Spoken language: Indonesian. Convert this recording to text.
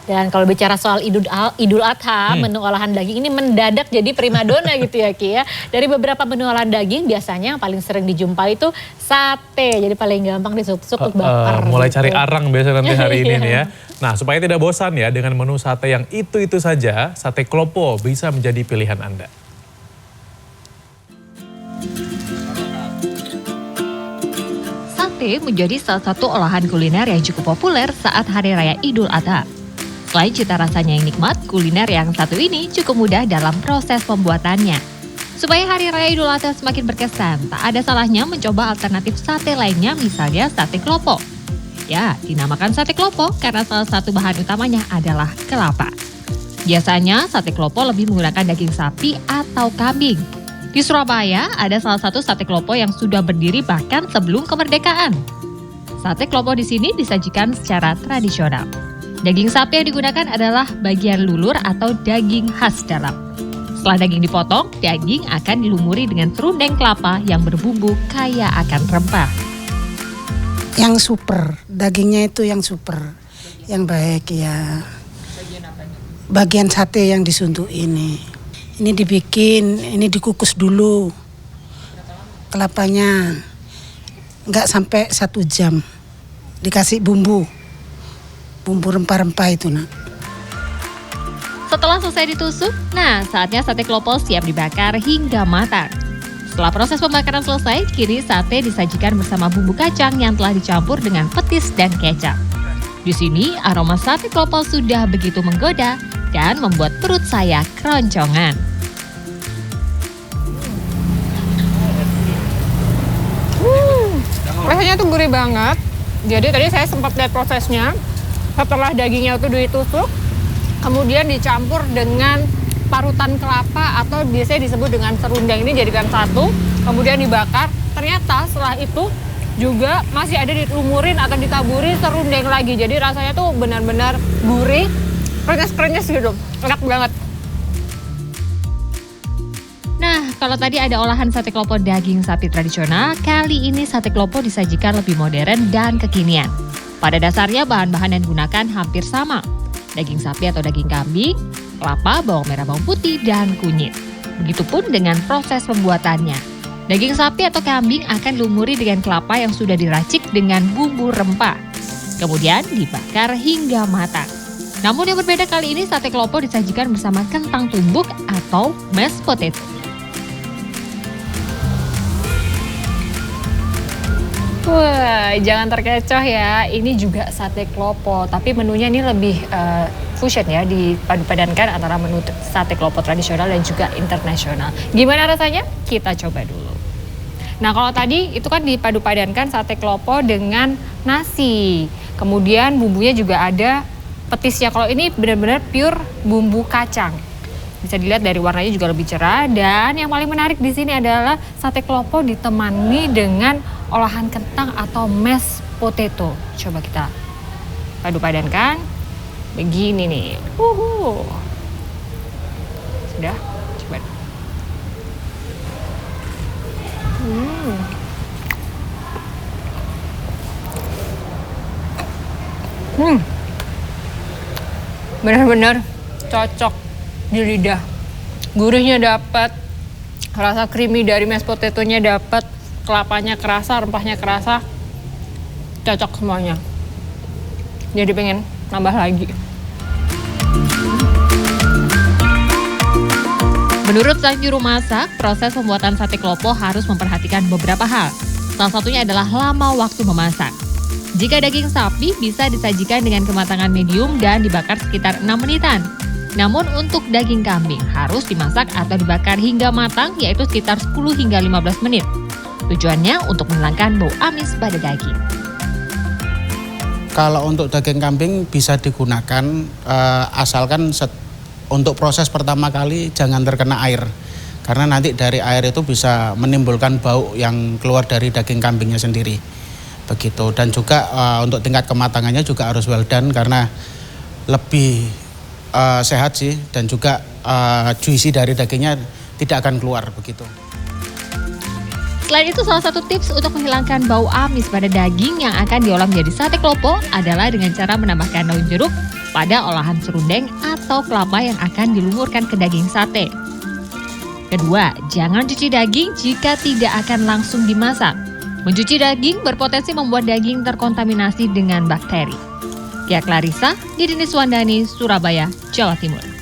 Dan kalau bicara soal Idul Adha, menu olahan daging ini mendadak jadi primadona gitu ya Ki ya. Dari beberapa menu olahan daging biasanya yang paling sering dijumpai itu sate. Jadi paling gampang disuk-suk untuk bakar. Mulai gitu. cari arang biasanya nanti hari ini nih ya. Nah supaya tidak bosan ya dengan menu sate yang itu saja, sate klopo bisa menjadi pilihan Anda. Sate menjadi salah satu olahan kuliner yang cukup populer saat Hari Raya Idul Adha. Selain cita rasanya yang nikmat, kuliner yang satu ini cukup mudah dalam proses pembuatannya. Supaya Hari Raya Idul Adha semakin berkesan, tak ada salahnya mencoba alternatif sate lainnya, misalnya sate klopo. Ya, dinamakan sate klopo karena salah satu bahan utamanya adalah kelapa. Biasanya sate klopo lebih menggunakan daging sapi atau kambing. Di Surabaya ada salah satu sate klopo yang sudah berdiri bahkan sebelum kemerdekaan. Sate klopo di sini disajikan secara tradisional. Daging sapi yang digunakan adalah bagian lulur atau daging khas dalam. Setelah daging dipotong, daging akan dilumuri dengan serundeng kelapa yang berbumbu kaya akan rempah. Yang super, dagingnya itu yang super, yang baik ya. Bagian sate yang disuntuk ini dibikin, ini dikukus dulu. Kelapanya nggak sampai 1 jam, dikasih bumbu rempah-rempah itu nak. Setelah selesai ditusuk, nah saatnya sate klopo siap dibakar hingga matang. Setelah proses pembakaran selesai, kini sate disajikan bersama bumbu kacang yang telah dicampur dengan petis dan kecap. Di sini aroma sate klopo sudah begitu menggoda dan membuat perut saya keroncongan. Rasanya tuh gurih banget. Jadi tadi saya sempat lihat prosesnya. Setelah dagingnya itu ditusuk, kemudian dicampur dengan parutan kelapa atau biasanya disebut dengan serundeng, ini jadikan satu, kemudian dibakar. Ternyata setelah itu juga masih ada dilumurin atau ditaburi serundeng lagi. Jadi rasanya tuh benar-benar gurih, krenyes-krenyes gitu, enak banget. Nah, kalau tadi ada olahan sate klopo daging sapi tradisional, kali ini sate klopo disajikan lebih modern dan kekinian. Pada dasarnya bahan-bahan yang digunakan hampir sama. Daging sapi atau daging kambing, kelapa, bawang merah, bawang putih, dan kunyit. Begitupun dengan proses pembuatannya. Daging sapi atau kambing akan dilumuri dengan kelapa yang sudah diracik dengan bumbu rempah. Kemudian dibakar hingga matang. Namun yang berbeda kali ini sate klopo disajikan bersama kentang tumbuk atau mashed potato. Wah, jangan terkecoh ya. Ini juga sate klopo, tapi menunya ini lebih fusion ya, dipadu-padankan antara menu sate klopo tradisional dan juga internasional. Gimana rasanya? Kita coba dulu. Nah, kalau tadi itu kan dipadu-padankan sate klopo dengan nasi. Kemudian bumbunya juga ada petisnya. Kalau ini benar-benar pure bumbu kacang. Bisa dilihat dari warnanya juga lebih cerah, dan yang paling menarik di sini adalah sate klopo ditemani dengan olahan kentang atau mashed potato. Coba kita padu-padankan. Begini nih. Sudah? Coba. Benar-benar cocok di lidah. Gurihnya dapat, rasa creamy dari mashed potato-nya dapat, kelapanya kerasa, rempahnya kerasa, cocok semuanya. Jadi pengen nambah lagi. Menurut sang juru masak, proses pembuatan sate klopo harus memperhatikan beberapa hal. Salah satunya adalah lama waktu memasak. Jika daging sapi bisa disajikan dengan kematangan medium dan dibakar sekitar 6 menitan. Namun untuk daging kambing harus dimasak atau dibakar hingga matang, yaitu sekitar 10 hingga 15 menit. Tujuannya untuk menghilangkan bau amis pada daging. Kalau untuk daging kambing bisa digunakan asalkan untuk proses pertama kali jangan terkena air. Karena nanti dari air itu bisa menimbulkan bau yang keluar dari daging kambingnya sendiri. Begitu. Dan juga untuk tingkat kematangannya juga harus well done karena lebih sehat sih, dan juga juicy dari dagingnya tidak akan keluar begitu. Selain itu, salah satu tips untuk menghilangkan bau amis pada daging yang akan diolah menjadi sate klopo adalah dengan cara menambahkan daun jeruk, pada olahan serundeng atau kelapa yang akan dilumurkan ke daging sate. Kedua, jangan cuci daging jika tidak akan langsung dimasak. Mencuci daging berpotensi membuat daging terkontaminasi dengan bakteri. Kia Clarissa, Didin Iswandani, Surabaya, Jawa Timur.